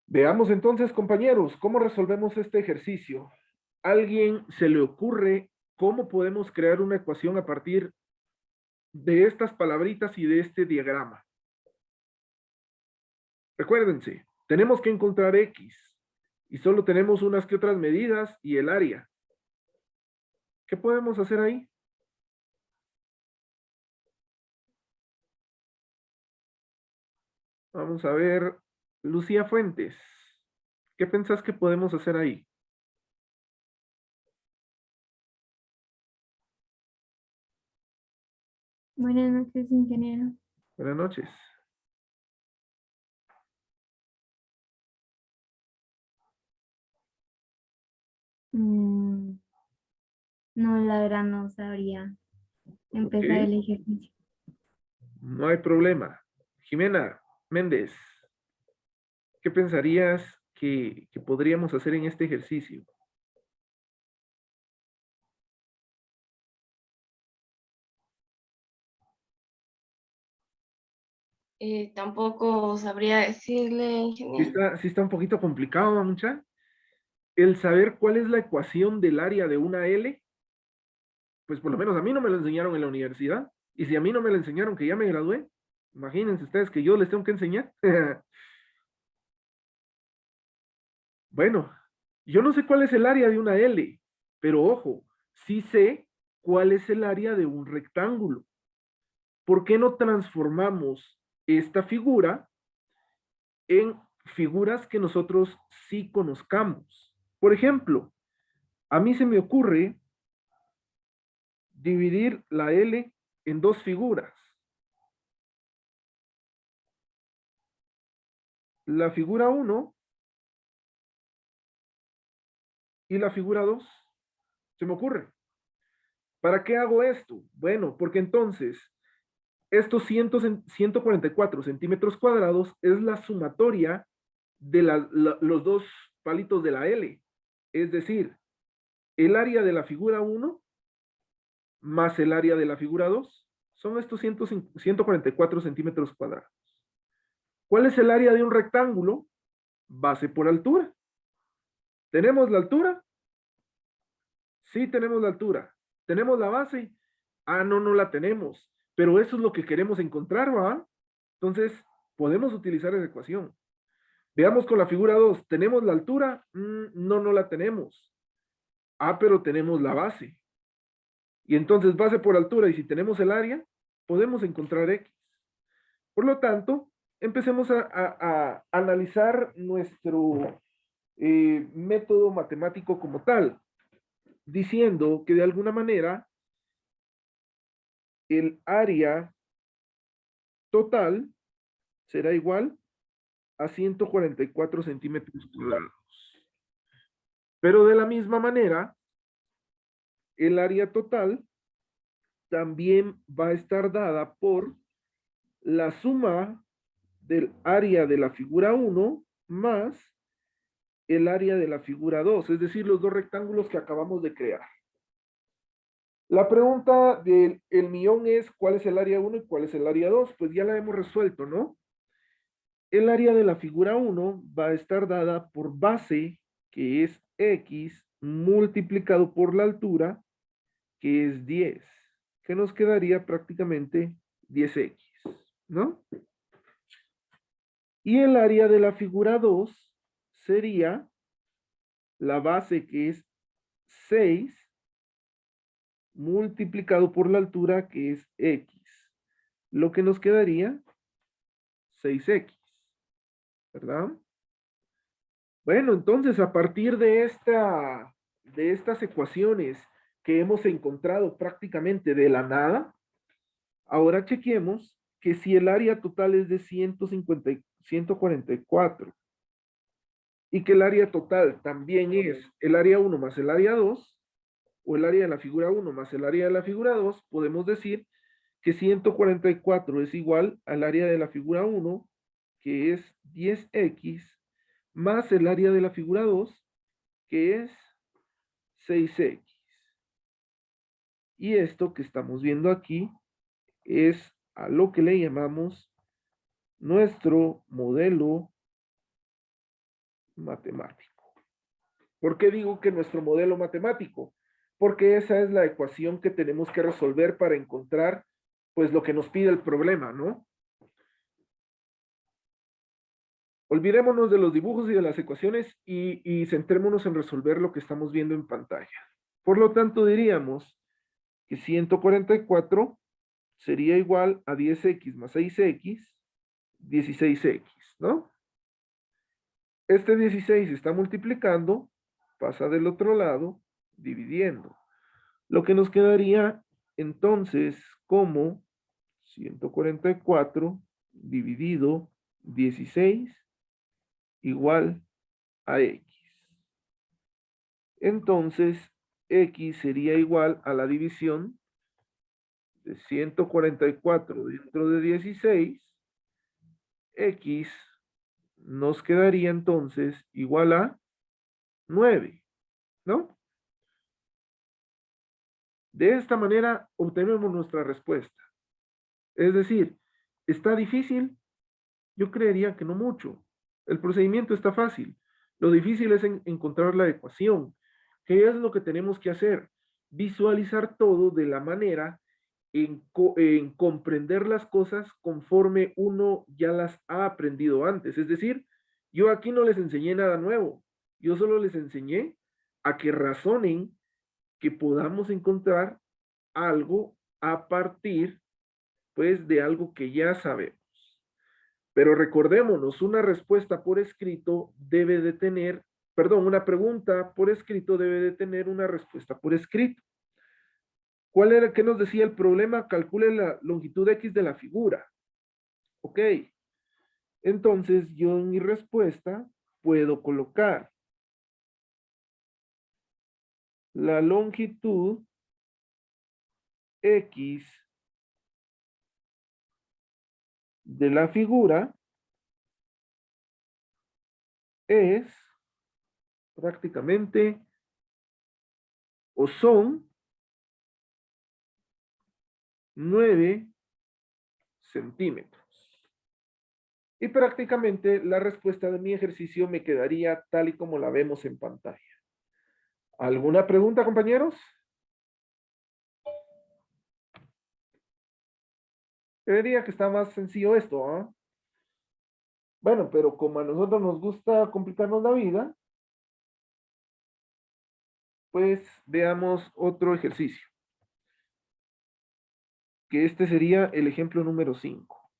Veamos entonces, compañeros, cómo resolvemos este ejercicio. ¿Alguien se le ocurre cómo podemos crear una ecuación a partir de estas palabritas y de este diagrama? Recuérdense, tenemos que encontrar X y solo tenemos unas que otras medidas y el área. ¿Qué podemos hacer ahí? Vamos a ver, Lucía Fuentes, ¿qué pensás que podemos hacer ahí? Buenas noches, ingeniero. Buenas noches. Mm, no, la verdad no sabría Ok, empezar el ejercicio. no hay problema. Jimena Méndez, ¿qué pensarías que podríamos hacer en este ejercicio? Tampoco sabría decirle, ingeniero. Sí está un poquito complicado, mucha. El saber cuál es la ecuación del área de una L, pues por lo menos a mí no me lo enseñaron en la universidad. Y si a mí no me lo enseñaron que ya me gradué, imagínense ustedes que yo les tengo que enseñar. Bueno, yo no sé cuál es el área de una L, pero ojo, sí sé cuál es el área de un rectángulo. ¿Por qué no transformamos esta figura en figuras que nosotros sí conozcamos? Por ejemplo, a mí se me ocurre dividir la L en dos figuras. La figura uno y la figura 2. Se me ocurre. ¿Para qué hago esto? Bueno, porque entonces estos 144 centímetros cuadrados es la sumatoria de los dos palitos de la L. Es decir, el área de la figura uno más el área de la figura 2 son estos 144 centímetros cuadrados. ¿Cuál es el área de un rectángulo? Base por altura. ¿Tenemos la altura? Sí, tenemos la altura. ¿Tenemos la base? Ah, no, no la tenemos. Pero eso es lo que queremos encontrar, ¿va? Entonces, podemos utilizar esa ecuación. Veamos con la figura 2. ¿Tenemos la altura? No, no la tenemos. Ah, pero tenemos la base. Y entonces, base por altura, y si tenemos el área, podemos encontrar X. Por lo tanto, empecemos a analizar nuestro método matemático como tal, diciendo que de alguna manera el área total será igual a 144 centímetros cuadrados. Pero de la misma manera, el área total también va a estar dada por la suma del área de la figura uno más el área de la figura 2, es decir, los dos rectángulos que acabamos de crear. La pregunta del el millón es ¿cuál es el área uno y cuál es el área 2? Pues ya la hemos resuelto, ¿no? El área de la figura uno va a estar dada por base, que es X, multiplicado por la altura, que es 10, que nos quedaría prácticamente 10X, ¿no? Y el área de la figura 2 sería la base, que es 6, multiplicado por la altura, que es X, lo que nos quedaría 6X, ¿verdad? Bueno, entonces a partir de estas ecuaciones que hemos encontrado prácticamente de la nada, ahora chequemos que si el área total es de 144 y que el área total también es el área uno más el área 2 o el área de la figura uno más el área de la figura 2, podemos decir que 144 es igual al área de la figura uno, que es 10X, más el área de la figura 2, que es 6X. Y esto que estamos viendo aquí es a lo que le llamamos nuestro modelo matemático. ¿Por qué digo que nuestro modelo matemático? Porque esa es la ecuación que tenemos que resolver para encontrar, pues, lo que nos pide el problema, ¿no? Olvidémonos de los dibujos y de las ecuaciones y centrémonos en resolver lo que estamos viendo en pantalla. Por lo tanto, diríamos que 144 sería igual a 10x más 6x, 16x, ¿no? Este 16 está multiplicando, pasa del otro lado, dividiendo. Lo que nos quedaría entonces como 144 dividido 16 igual a x. Entonces, x sería igual a la división de 144 dentro de 16. X nos quedaría entonces igual a 9, ¿no? De esta manera obtenemos nuestra respuesta. Es decir, ¿está difícil? Yo creería que no mucho. El procedimiento está fácil. Lo difícil es encontrar la ecuación. ¿Qué es lo que tenemos que hacer? Visualizar todo de la manera en comprender las cosas conforme uno ya las ha aprendido antes. Es decir, yo aquí no les enseñé nada nuevo. Yo solo les enseñé a que razonen, que podamos encontrar algo a partir, pues, de algo que ya sabemos. Pero recordémonos, una respuesta por escrito debe de tener, perdón, una pregunta por escrito debe de tener una respuesta por escrito. ¿Cuál era, qué nos decía el problema? Calcule la longitud X de la figura. Ok. Entonces, yo en mi respuesta puedo colocar la longitud X de la figura es prácticamente, o son 9 centímetros. Y prácticamente la respuesta de mi ejercicio me quedaría tal y como la vemos en pantalla. ¿Alguna pregunta, compañeros? Creería que está más sencillo esto, ¿ah? Bueno, pero como a nosotros nos gusta complicarnos la vida, pues veamos otro ejercicio. Que este sería el ejemplo número 5.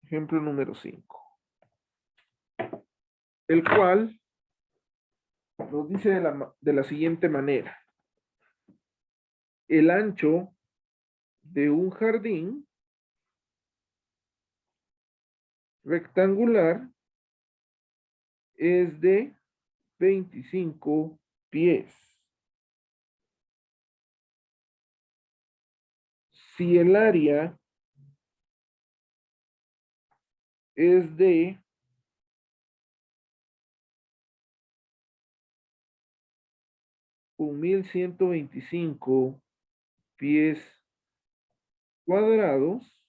Ejemplo número 5. El cual nos dice de la siguiente manera. El ancho de un jardín rectangular es de 25 pies. Si el área es de 1125 pies cuadrados,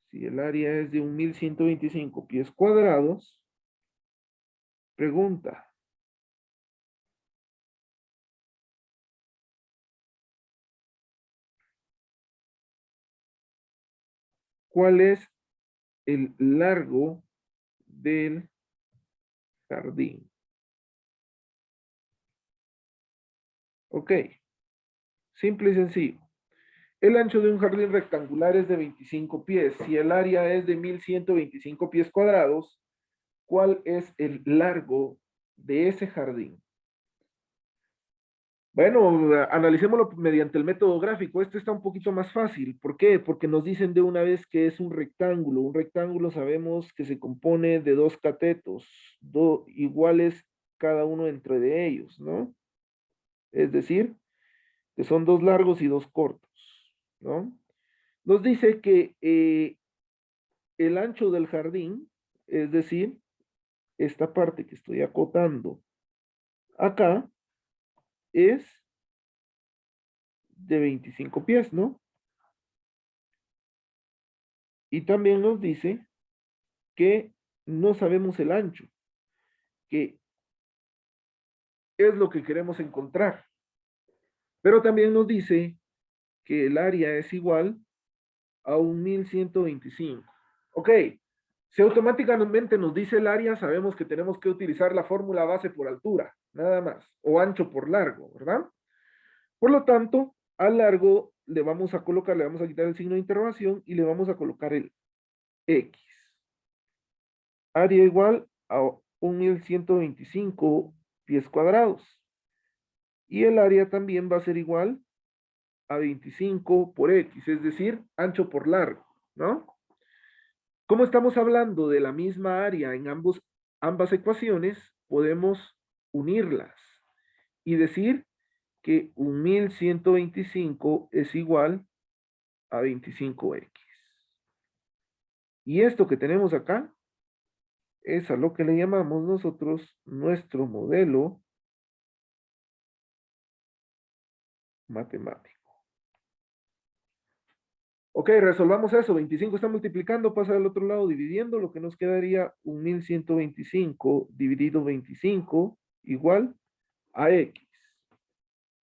si el área es de 1125 pies cuadrados, pregunta, ¿cuál es el largo del jardín? Ok, simple y sencillo. El ancho de un jardín rectangular es de 25 pies. Si el área es de 1125 pies cuadrados, ¿cuál es el largo de ese jardín? Bueno, analicémoslo mediante el método gráfico. Este está un poquito más fácil. ¿Por qué? Porque nos dicen de una vez que es un rectángulo. Un rectángulo sabemos que se compone de dos catetos, iguales cada uno entre de ellos, ¿no? Es decir, que son dos largos y dos cortos, ¿no? Nos dice que el ancho del jardín, es decir, esta parte que estoy acotando acá, es de 25 pies, ¿no? Y también nos dice que no sabemos el ancho, que es lo que queremos encontrar. Pero también nos dice que el área es igual a 1125. Ok, si automáticamente nos dice el área, sabemos que tenemos que utilizar la fórmula base por altura, nada más, o ancho por largo, ¿verdad? Por lo tanto, al largo le vamos a colocar, le vamos a quitar el signo de interrogación y le vamos a colocar el X. Área igual a 1125 pies cuadrados. Y el área también va a ser igual a 25 por X, es decir, ancho por largo, ¿no? Como estamos hablando de la misma área en ambas ecuaciones, podemos unirlas y decir que 1125 es igual a 25x. Y esto que tenemos acá es a lo que le llamamos nosotros nuestro modelo matemático. Ok, resolvamos eso. 25 está multiplicando, pasa al otro lado dividiendo, lo que nos quedaría 1125 dividido 25 igual a X.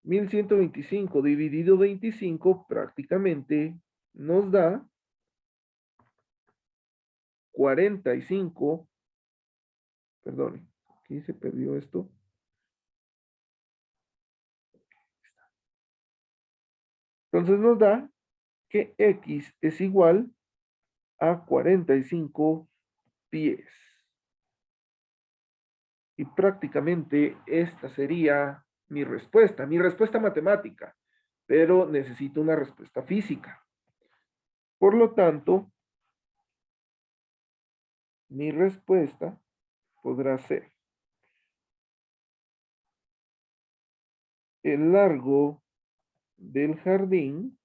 1125 dividido 25 prácticamente nos da 45, perdón, aquí se perdió esto. Entonces nos da que X es igual a 45 pies. Y prácticamente esta sería mi respuesta matemática, pero necesito una respuesta física. Por lo tanto, mi respuesta podrá ser el largo del jardín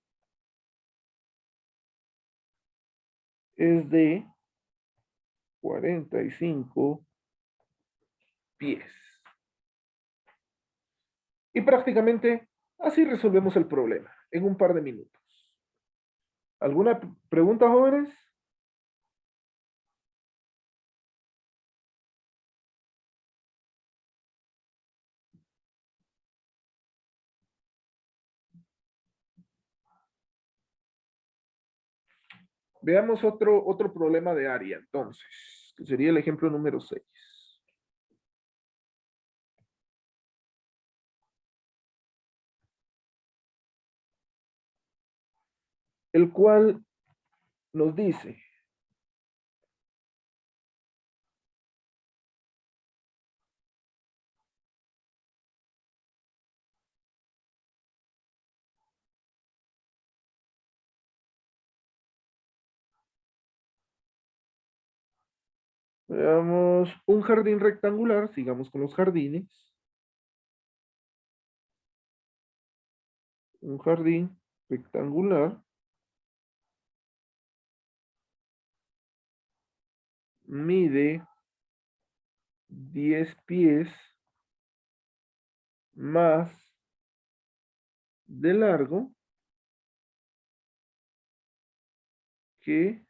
es de 45 pies. Y prácticamente así resolvemos el problema en un par de minutos. ¿Alguna pregunta, jóvenes? Veamos otro problema de área, entonces, que sería el ejemplo número 6. El cual nos dice, veamos, un jardín rectangular, sigamos con los jardines. Un jardín rectangular mide 10 pies más de largo que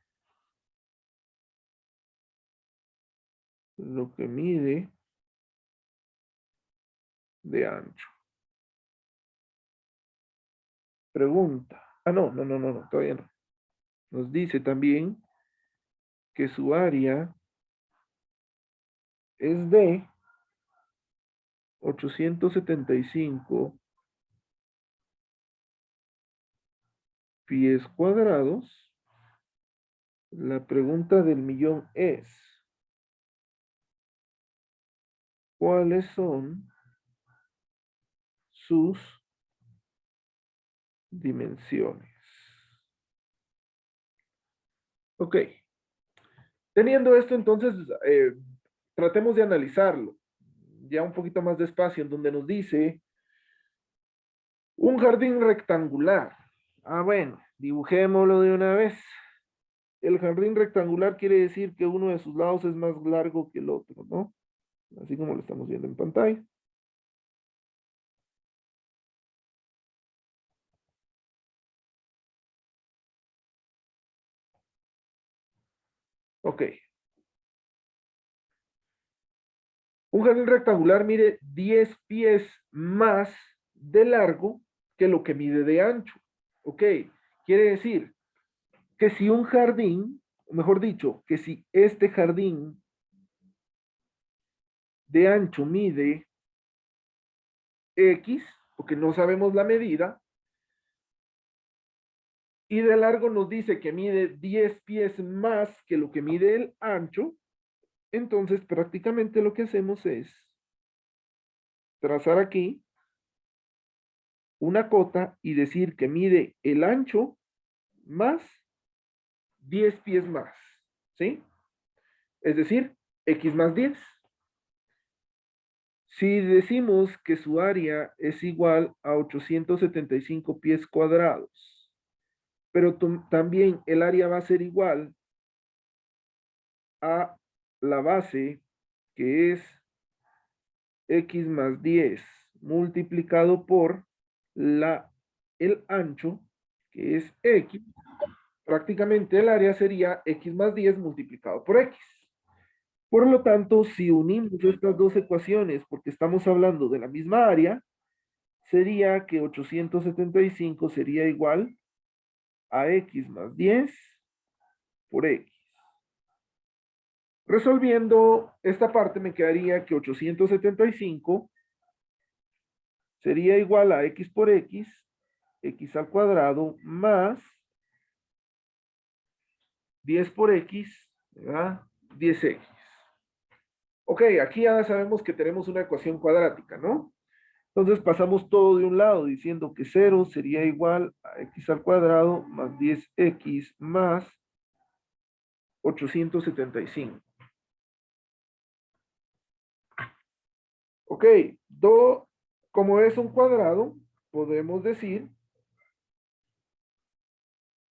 lo que mide de ancho. Pregunta. Ah, no, todavía no. Nos dice también que su área es de 875 pies cuadrados. La pregunta del millón es, ¿cuáles son sus dimensiones? Ok. Teniendo esto, entonces, tratemos de analizarlo ya un poquito más despacio, en donde nos dice un jardín rectangular. Ah, bueno, dibujémoslo de una vez. El jardín rectangular quiere decir que uno de sus lados es más largo que el otro, ¿no? Así como lo estamos viendo en pantalla. Ok. Un jardín rectangular mide 10 pies más de largo que lo que mide de ancho. Ok. Quiere decir que si un jardín, o mejor dicho, que si este jardín de ancho mide X, porque no sabemos la medida, y de largo nos dice que mide 10 pies más que lo que mide el ancho, entonces prácticamente lo que hacemos es trazar aquí una cota y decir que mide el ancho más 10 pies más, ¿sí? Es decir, X más 10. Si decimos que su área es igual a 875 pies cuadrados, pero también el área va a ser igual a la base, que es X más 10 multiplicado por el ancho, que es X, prácticamente el área sería X más 10 multiplicado por X. Por lo tanto, si unimos estas dos ecuaciones, porque estamos hablando de la misma área, sería que 875 sería igual a X más 10 por X. Resolviendo esta parte me quedaría que 875 sería igual a X por X, X al cuadrado más 10 por X, ¿verdad? 10X. Ok, aquí ya sabemos que tenemos una ecuación cuadrática, ¿no? Entonces pasamos todo de un lado diciendo que 0 sería igual a X al cuadrado más 10X más 875. Ok, como es un cuadrado, podemos decir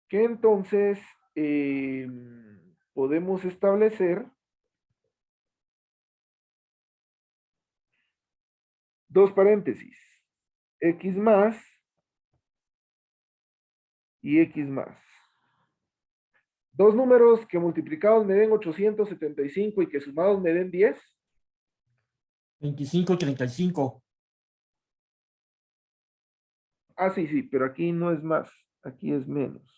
que entonces podemos establecer dos paréntesis, X más y X más. Dos números que multiplicados me den 875 y que sumados me den 10. 25 y 35. Ah, sí, sí, pero aquí no es más, aquí es menos.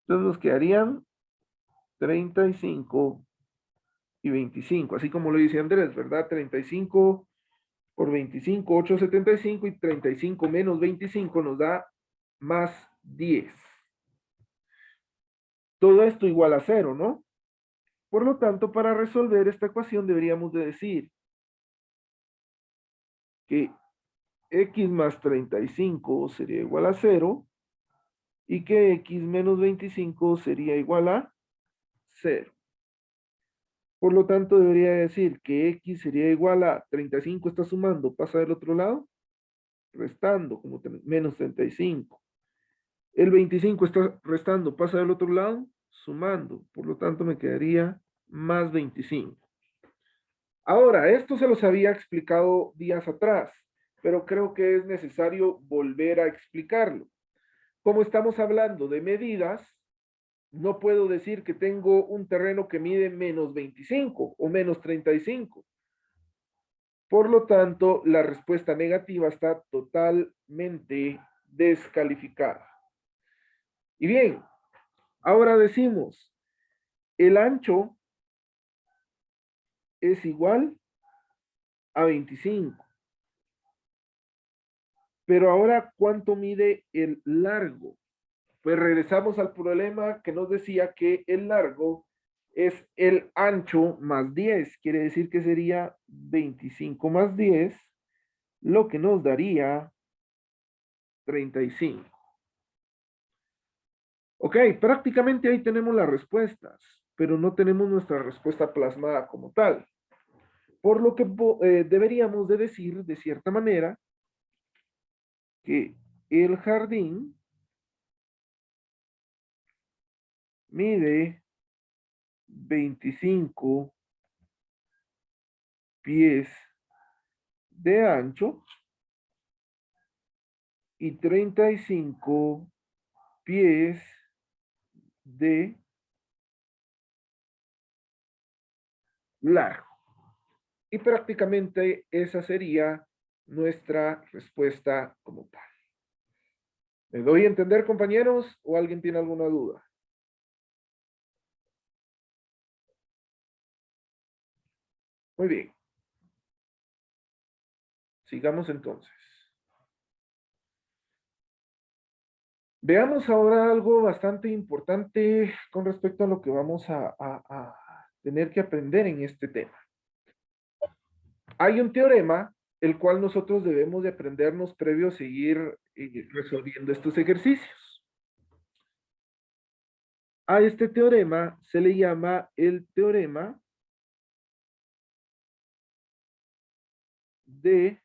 Entonces nos quedarían 35 y 25, así como lo dice Andrés, ¿verdad? 35 por 25, 875 y 35 menos 25 nos da más 10. Todo esto igual a 0, ¿no? Por lo tanto, para resolver esta ecuación deberíamos de decir que X más 35 sería igual a 0 y que X menos 25 sería igual a 0. Por lo tanto, debería decir que X sería igual a 35 está sumando, pasa del otro lado, restando como menos 35. El 25 está restando, pasa del otro lado, sumando. Por lo tanto, me quedaría más 25. Ahora, esto se los había explicado días atrás, pero creo que es necesario volver a explicarlo. Como estamos hablando de medidas, no puedo decir que tengo un terreno que mide menos 25 o menos 35. Por lo tanto, la respuesta negativa está totalmente descalificada. Y bien, ahora decimos, el ancho es igual a 25. Pero ahora, ¿cuánto mide el largo? Pues regresamos al problema que nos decía que el largo es el ancho más 10. Quiere decir que sería 25 más 10, lo que nos daría 35. Ok, prácticamente ahí tenemos las respuestas, pero no tenemos nuestra respuesta plasmada como tal. Por lo que deberíamos de decir, de cierta manera, que el jardín mide 25 pies de ancho y 35 pies de largo. Y prácticamente esa sería nuestra respuesta como tal. ¿Me doy a entender, compañeros? ¿O alguien tiene alguna duda? Muy bien. Sigamos entonces. Veamos ahora algo bastante importante con respecto a lo que vamos a tener que aprender en este tema. Hay un teorema el cual nosotros debemos de aprendernos previo a seguir resolviendo estos ejercicios. A este teorema se le llama el teorema de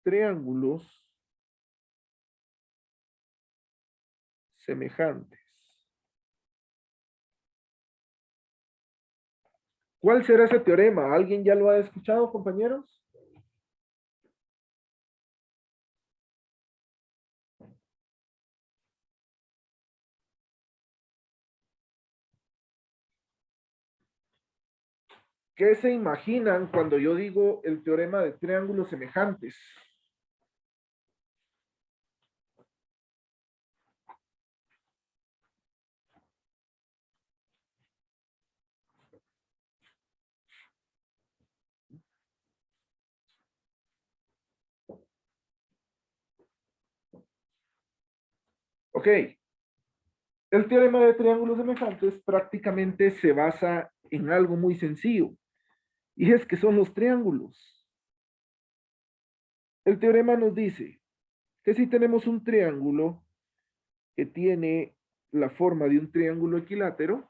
triángulos semejantes. ¿Cuál será ese teorema? ¿Alguien ya lo ha escuchado, compañeros? ¿Qué se imaginan cuando yo digo el teorema de triángulos semejantes? Ok, el teorema de triángulos semejantes prácticamente se basa en algo muy sencillo, y es que son los triángulos. El teorema nos dice que si tenemos un triángulo que tiene la forma de un triángulo equilátero,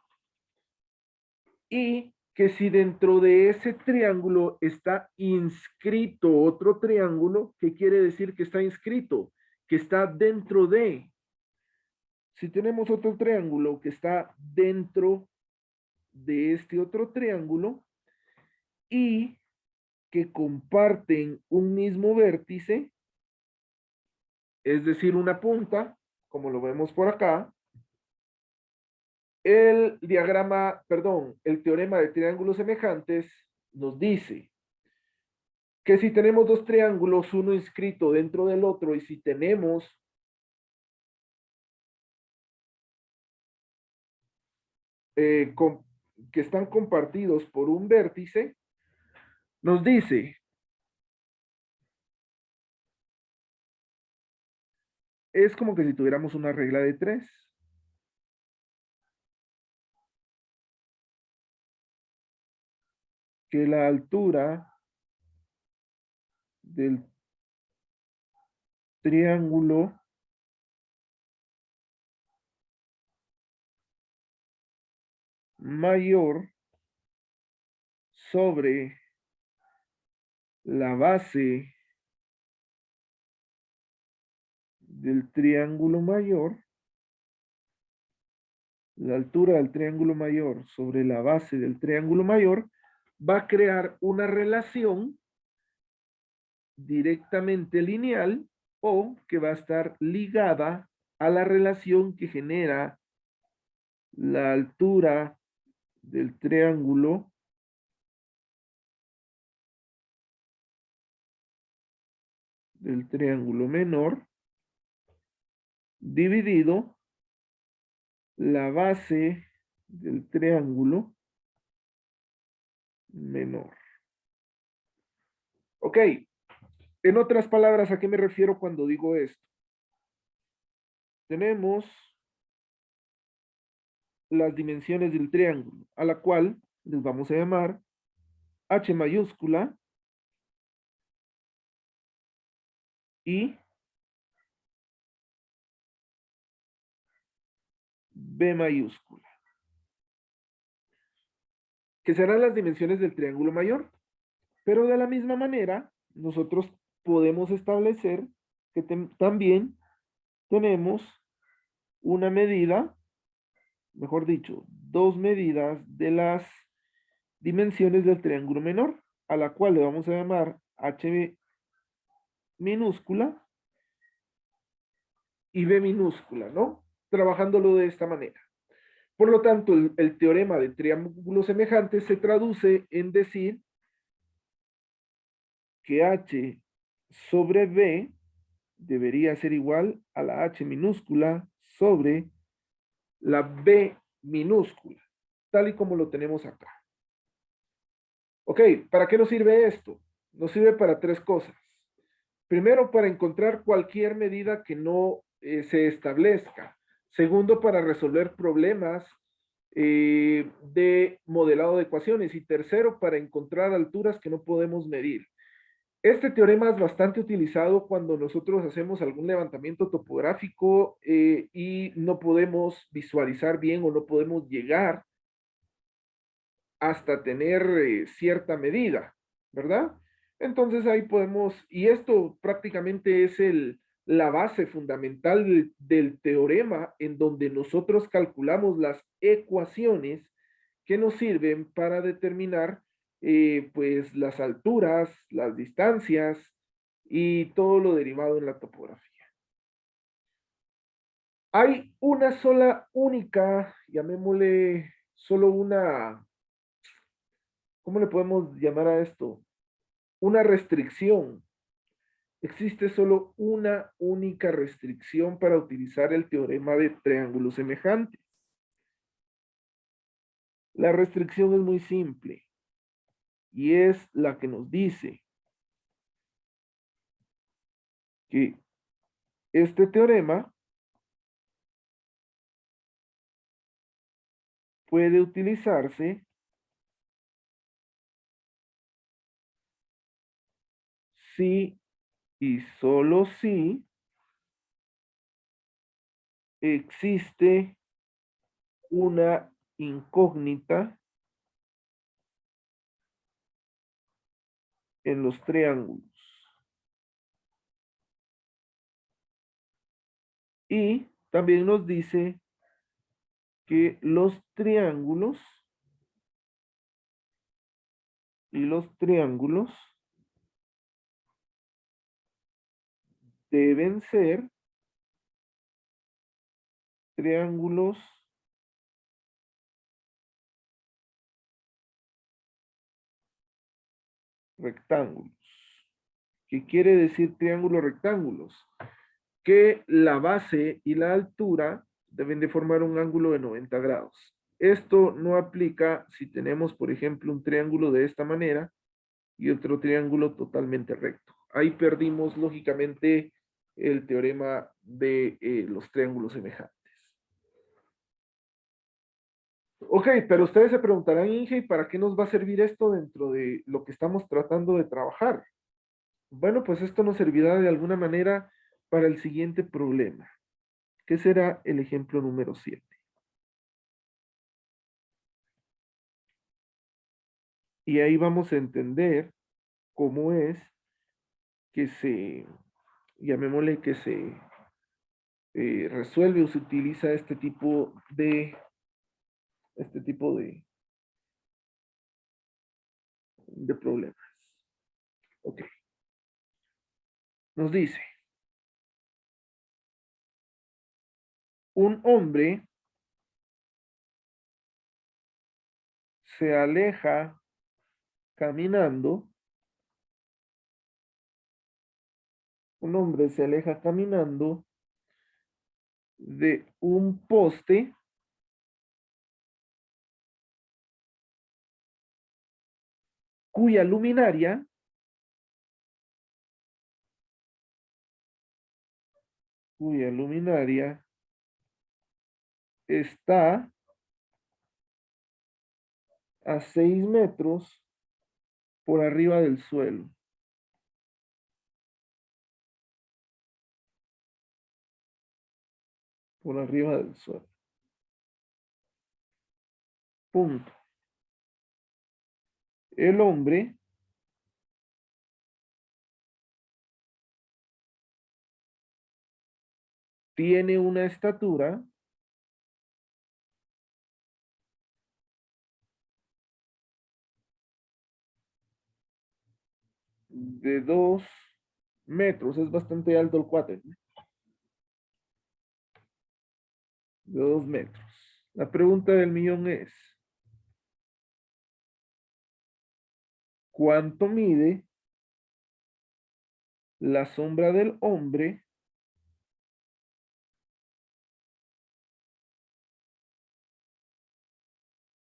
y que si dentro de ese triángulo está inscrito otro triángulo, ¿qué quiere decir que está inscrito? Que está dentro de. Si tenemos otro triángulo que está dentro de este otro triángulo y que comparten un mismo vértice, es decir, una punta, como lo vemos por acá, el teorema de triángulos semejantes nos dice que si tenemos dos triángulos, uno inscrito dentro del otro, y si tenemos que están compartidos por un vértice, nos dice es como que si tuviéramos una regla de 3. Que la altura del triángulo mayor sobre la base del triángulo mayor, la altura del triángulo mayor sobre la base del triángulo mayor, va a crear una relación directamente lineal o que va a estar ligada a la relación que genera la altura del triángulo menor dividido la base del triángulo menor. Ok, en otras palabras, ¿a qué me refiero cuando digo esto? Tenemos las dimensiones del triángulo, a la cual les vamos a llamar H mayúscula y B mayúscula, que serán las dimensiones del triángulo mayor. Pero de la misma manera, nosotros podemos establecer que también tenemos una medida, mejor dicho, dos medidas de las dimensiones del triángulo menor, a la cual le vamos a llamar H minúscula y B minúscula, ¿no? Trabajándolo de esta manera. Por lo tanto, el teorema de triángulos semejantes se traduce en decir que H sobre B debería ser igual a la H minúscula sobre la B minúscula, tal y como lo tenemos acá. Ok, ¿para qué nos sirve esto? Nos sirve para tres cosas. Primero, para encontrar cualquier medida que no se establezca. Segundo, para resolver problemas de modelado de ecuaciones. Y tercero, para encontrar alturas que no podemos medir. Este teorema es bastante utilizado cuando nosotros hacemos algún levantamiento topográfico y no podemos visualizar bien o no podemos llegar hasta tener cierta medida, ¿verdad? Entonces ahí podemos, y esto prácticamente es la base fundamental del teorema en donde nosotros calculamos las ecuaciones que nos sirven para determinar pues las alturas, las distancias y todo lo derivado en la topografía. Hay una sola única, llamémosle solo una, ¿cómo le podemos llamar a esto? Una restricción. Existe solo una única restricción para utilizar el teorema de triángulos semejantes. La restricción es muy simple y es la que nos dice que este teorema puede utilizarse si y solo si existe una incógnita en los triángulos. Y también nos dice que los triángulos deben ser triángulos rectángulos. ¿Qué quiere decir triángulos rectángulos? Que la base y la altura deben de formar un ángulo de 90 grados. Esto no aplica si tenemos, por ejemplo, un triángulo de esta manera y otro triángulo totalmente recto. Ahí perdimos, lógicamente, el teorema de los triángulos semejantes. Ok, pero ustedes se preguntarán, Inge, ¿y para qué nos va a servir esto dentro de lo que estamos tratando de trabajar? Bueno, pues esto nos servirá de alguna manera para el siguiente problema, que será el ejemplo número 7. Y ahí vamos a entender cómo es que llamémosle que se resuelve o se utiliza este tipo de problemas. Ok. Nos dice, un hombre se aleja caminando, de un poste cuya luminaria está a 6 metros por arriba del suelo. Por arriba del suelo. Punto. El hombre tiene una estatura de 2 metros. Es bastante alto el cuate, ¿no? De 2 metros. La pregunta del millón es, ¿cuánto mide la sombra del hombre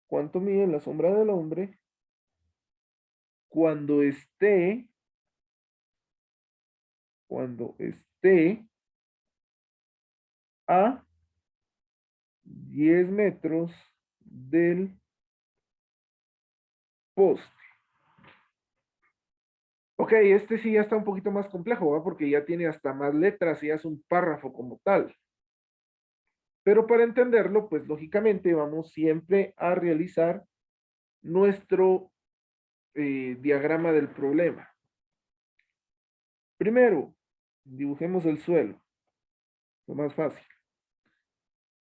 cuánto mide la sombra del hombre cuando esté a 10 metros del poste? Ok, este sí ya está un poquito más complejo, ¿va? Porque ya tiene hasta más letras y ya es un párrafo como tal. Pero para entenderlo, pues lógicamente vamos siempre a realizar nuestro diagrama del problema. Primero, dibujemos el suelo, lo más fácil.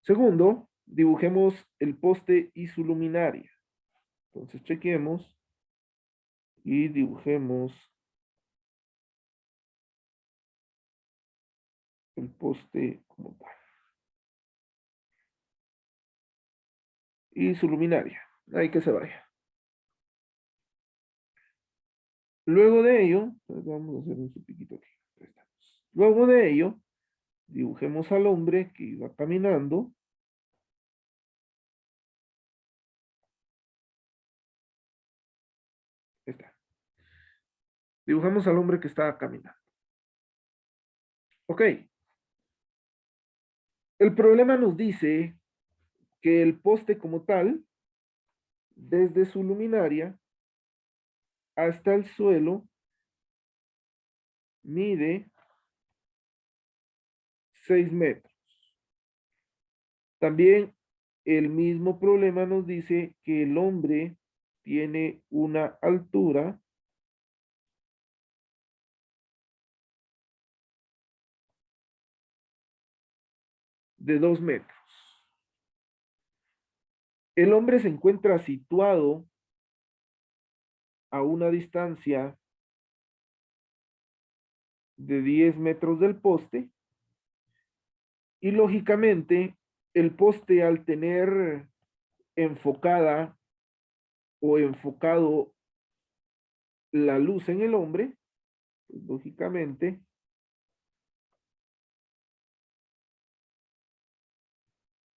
Segundo, dibujemos el poste y su luminaria. Entonces chequemos y dibujemos el poste como tal. Y su luminaria. Ahí que se vaya. Luego de ello, vamos a hacer un piquito aquí. Ahí estamos. Luego de ello, dibujemos al hombre que iba caminando. Ahí está. Dibujamos al hombre que estaba caminando. Ok. El problema nos dice que el poste como tal, desde su luminaria hasta el suelo, mide 6 metros. También el mismo problema nos dice que el hombre tiene una altura de 2 metros. El hombre se encuentra situado a una distancia de 10 metros del poste y lógicamente el poste al tener enfocada o enfocado la luz en el hombre, pues, lógicamente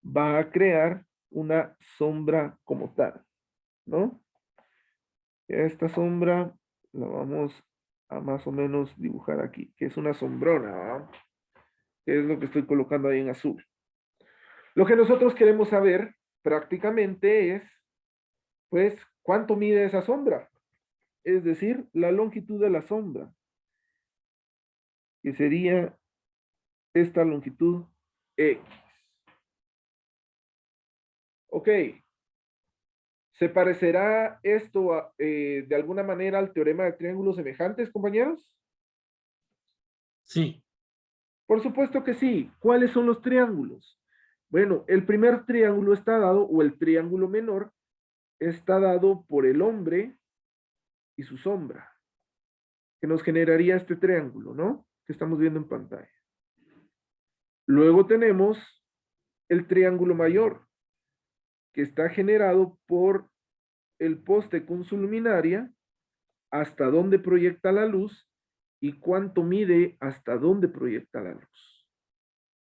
va a crear una sombra como tal, ¿no? Esta sombra la vamos a más o menos dibujar aquí, que es una sombrona, ¿verdad? Que es lo que estoy colocando ahí en azul. Lo que nosotros queremos saber prácticamente es, pues, ¿cuánto mide esa sombra? Es decir, la longitud de la sombra, que sería esta longitud X. Ok, ¿se parecerá esto de alguna manera al teorema de triángulos semejantes, compañeros? Sí. Por supuesto que sí. ¿Cuáles son los triángulos? Bueno, el primer triángulo está dado, o el triángulo menor, está dado por el hombre y su sombra, que nos generaría este triángulo, ¿no? Que estamos viendo en pantalla. Luego tenemos el triángulo mayor, que está generado por el poste con su luminaria, hasta dónde proyecta la luz y cuánto mide hasta dónde proyecta la luz.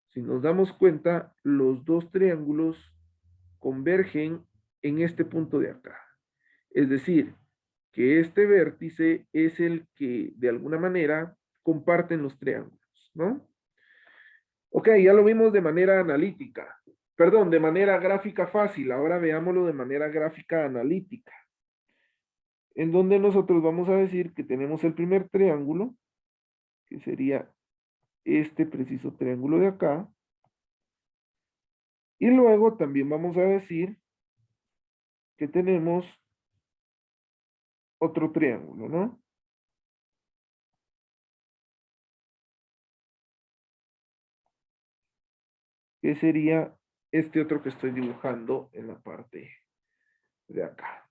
Si nos damos cuenta, los dos triángulos convergen en este punto de acá. Es decir, que este vértice es el que de alguna manera comparten los triángulos, ¿no? Ok, ya lo vimos de manera analítica. Perdón, de manera gráfica fácil. Ahora veámoslo de manera gráfica analítica. En donde nosotros vamos a decir que tenemos el primer triángulo, que sería este preciso triángulo de acá. Y luego también vamos a decir que tenemos otro triángulo, ¿no? Que sería este otro que estoy dibujando en la parte de acá.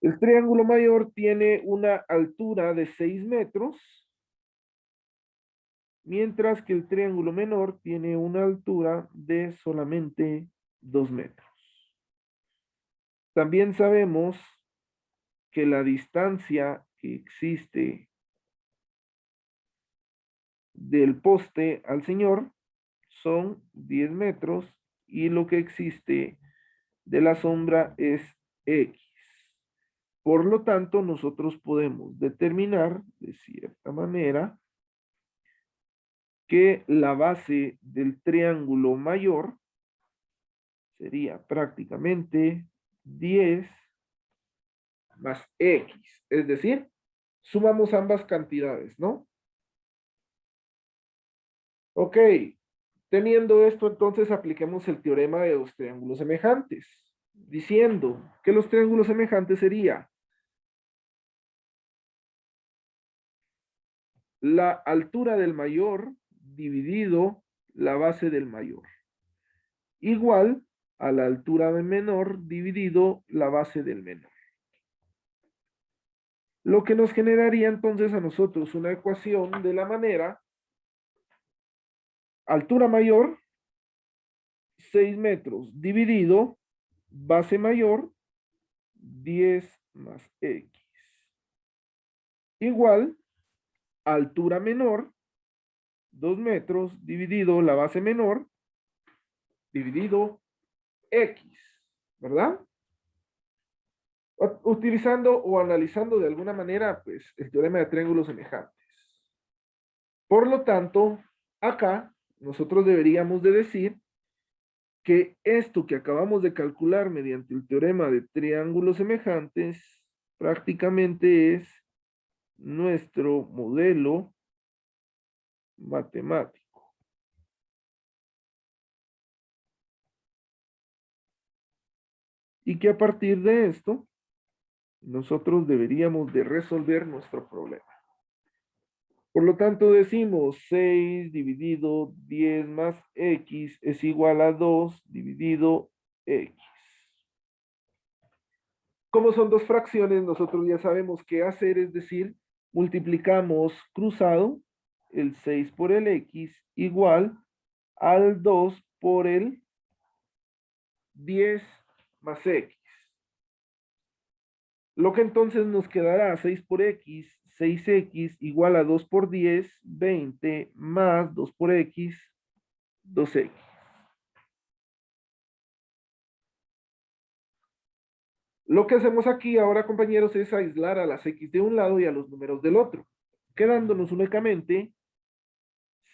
El triángulo mayor tiene una altura de 6 metros, mientras que el triángulo menor tiene una altura de solamente 2 metros. También sabemos que la distancia que existe del poste al señor son 10 metros y lo que existe de la sombra es X. Por lo tanto, nosotros podemos determinar de cierta manera que la base del triángulo mayor sería prácticamente 10 más X. Es decir, sumamos ambas cantidades, ¿no? Ok. Teniendo esto, entonces apliquemos el teorema de los triángulos semejantes, diciendo que los triángulos semejantes sería la altura del mayor dividido la base del mayor, igual a la altura del menor dividido la base del menor. Lo que nos generaría entonces a nosotros una ecuación de la manera: altura mayor, 6 metros, dividido base mayor, 10 más X, igual altura menor, 2 metros, dividido la base menor, dividido X, ¿verdad? Utilizando o analizando de alguna manera, pues, el teorema de triángulos semejantes. Por lo tanto, acá nosotros deberíamos de decir que esto que acabamos de calcular mediante el teorema de triángulos semejantes prácticamente es nuestro modelo matemático. Y que a partir de esto, nosotros deberíamos de resolver nuestro problema. Por lo tanto, decimos 6 dividido 10 más X es igual a 2 dividido X. Como son dos fracciones, nosotros ya sabemos qué hacer, es decir, multiplicamos cruzado el 6 por el X igual al 2 por el 10 más X. Lo que entonces nos quedará 6 por X, 6X igual a 2 por 10, 20 más 2 por X, 2X. Lo que hacemos aquí ahora, compañeros, es aislar a las X de un lado y a los números del otro, quedándonos únicamente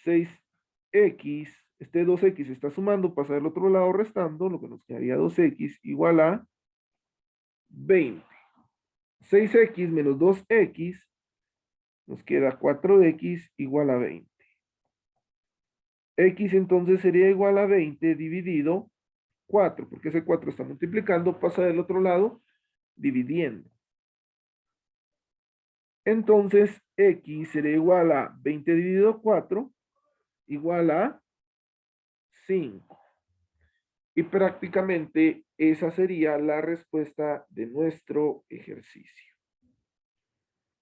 6X, este 2X está sumando, pasa del otro lado restando, lo que nos quedaría 2X igual a 20. 6X menos 2X nos queda 4X igual a 20. X entonces sería igual a 20 dividido 4, porque ese 4 está multiplicando, pasa del otro lado dividiendo. Entonces X sería igual a 20 dividido 4 igual a 5. Y prácticamente esa sería la respuesta de nuestro ejercicio.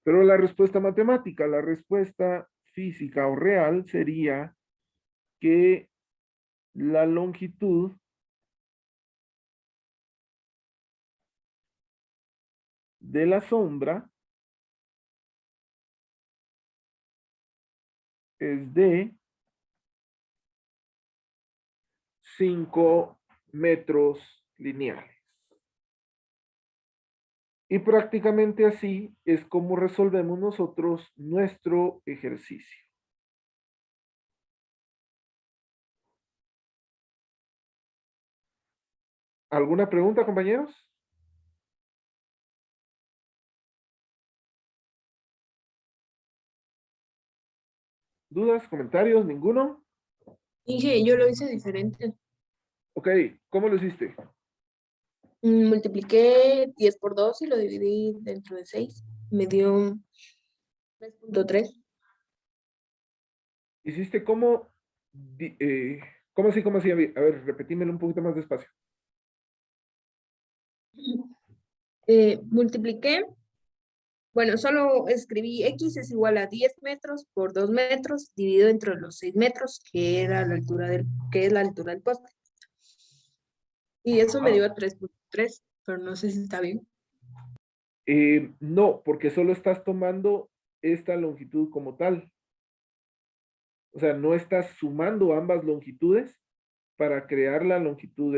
Pero la respuesta matemática, la respuesta física o real sería que la longitud de la sombra es de 5 metros lineales. Y prácticamente así es como resolvemos nosotros nuestro ejercicio. ¿Alguna pregunta, compañeros? ¿Dudas, comentarios? ¿Ninguno? Dije, yo lo hice diferente. Ok, ¿cómo lo hiciste? Multipliqué 10 por 2 y lo dividí dentro de 6. Me dio 3.3. ¿Hiciste cómo? ¿Cómo así, cómo así? A ver, repetímelo un poquito más despacio. Multipliqué, bueno, solo escribí X es igual a 10 metros por 2 metros dividido entre los 6 metros, que era la altura que es la altura del poste. Y eso me dio a 3.3, pero no sé si está bien. No, porque solo estás tomando esta longitud como tal. O sea, no estás sumando ambas longitudes para crear la longitud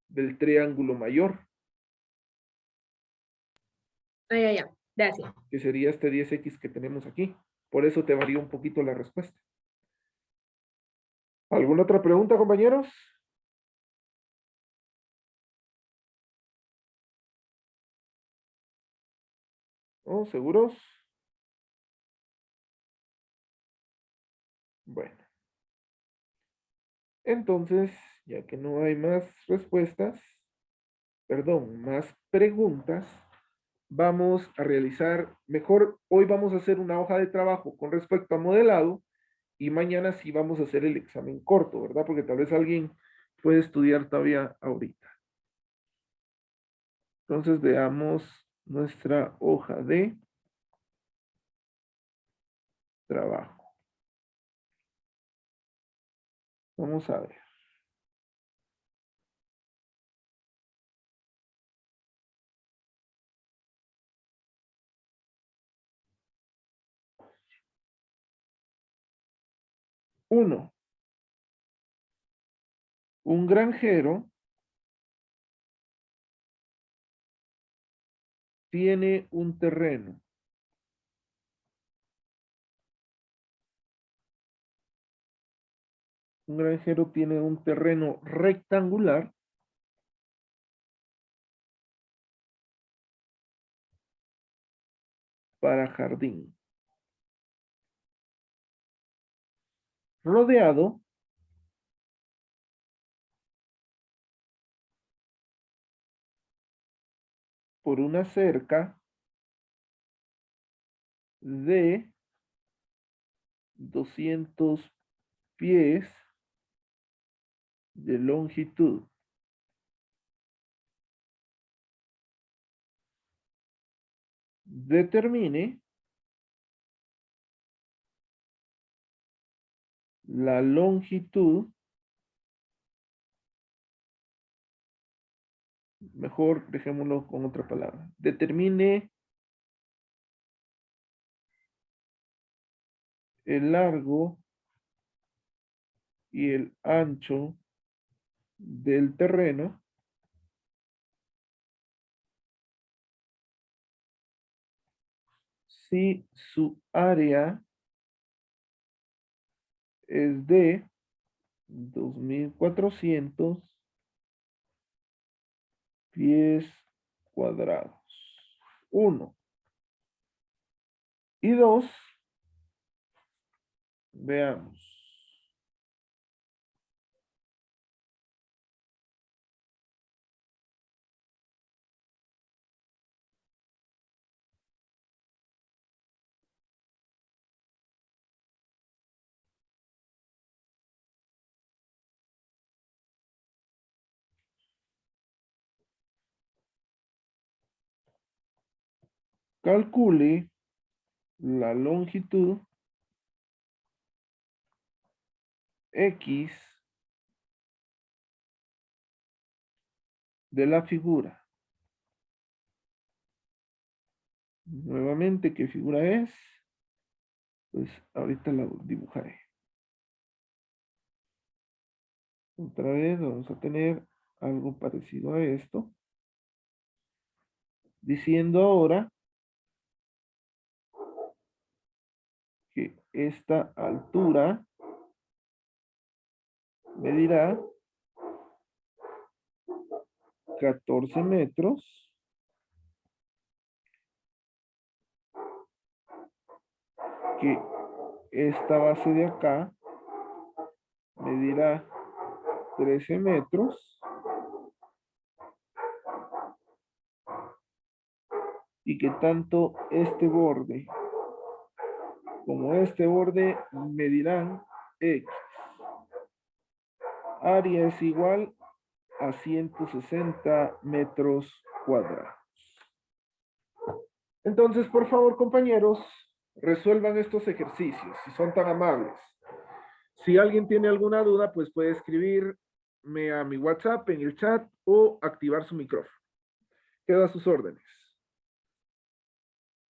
del triángulo mayor, Ah, ya, ya. Gracias. que sería este 10x que tenemos aquí. Por eso te varía un poquito la respuesta. ¿Alguna otra pregunta, compañeros? ¿Oh, seguros? Bueno, entonces, ya que no hay más respuestas, perdón, más preguntas, vamos a realizar, mejor hoy vamos a hacer una hoja de trabajo con respecto a modelado y mañana sí vamos a hacer el examen corto, ¿verdad? Porque tal vez alguien puede estudiar todavía ahorita. Entonces veamos nuestra hoja de trabajo. Vamos a ver. Uno, un granjero tiene un terreno. Un granjero tiene un terreno rectangular para jardín, rodeado por una cerca de 200 pies de longitud. Determine la longitud, mejor dejémoslo con otra palabra. Determine el largo y el ancho del terreno si su área es de 2400 pies cuadrados. 1. Y 2, veamos. Calcule la longitud X de la figura. Nuevamente, ¿qué figura es? Pues ahorita la dibujaré. Otra vez vamos a tener algo parecido a esto. Diciendo ahora que esta altura medirá 14 metros. Que esta base de acá medirá 13 metros. Y que tanto este borde como este borde medirán X. Área es igual a 160 metros cuadrados. Entonces, por favor, compañeros, resuelvan estos ejercicios, si son tan amables. Si alguien tiene alguna duda, pues puede escribir a mi WhatsApp en el chat o activar su micrófono. Quedo a sus órdenes.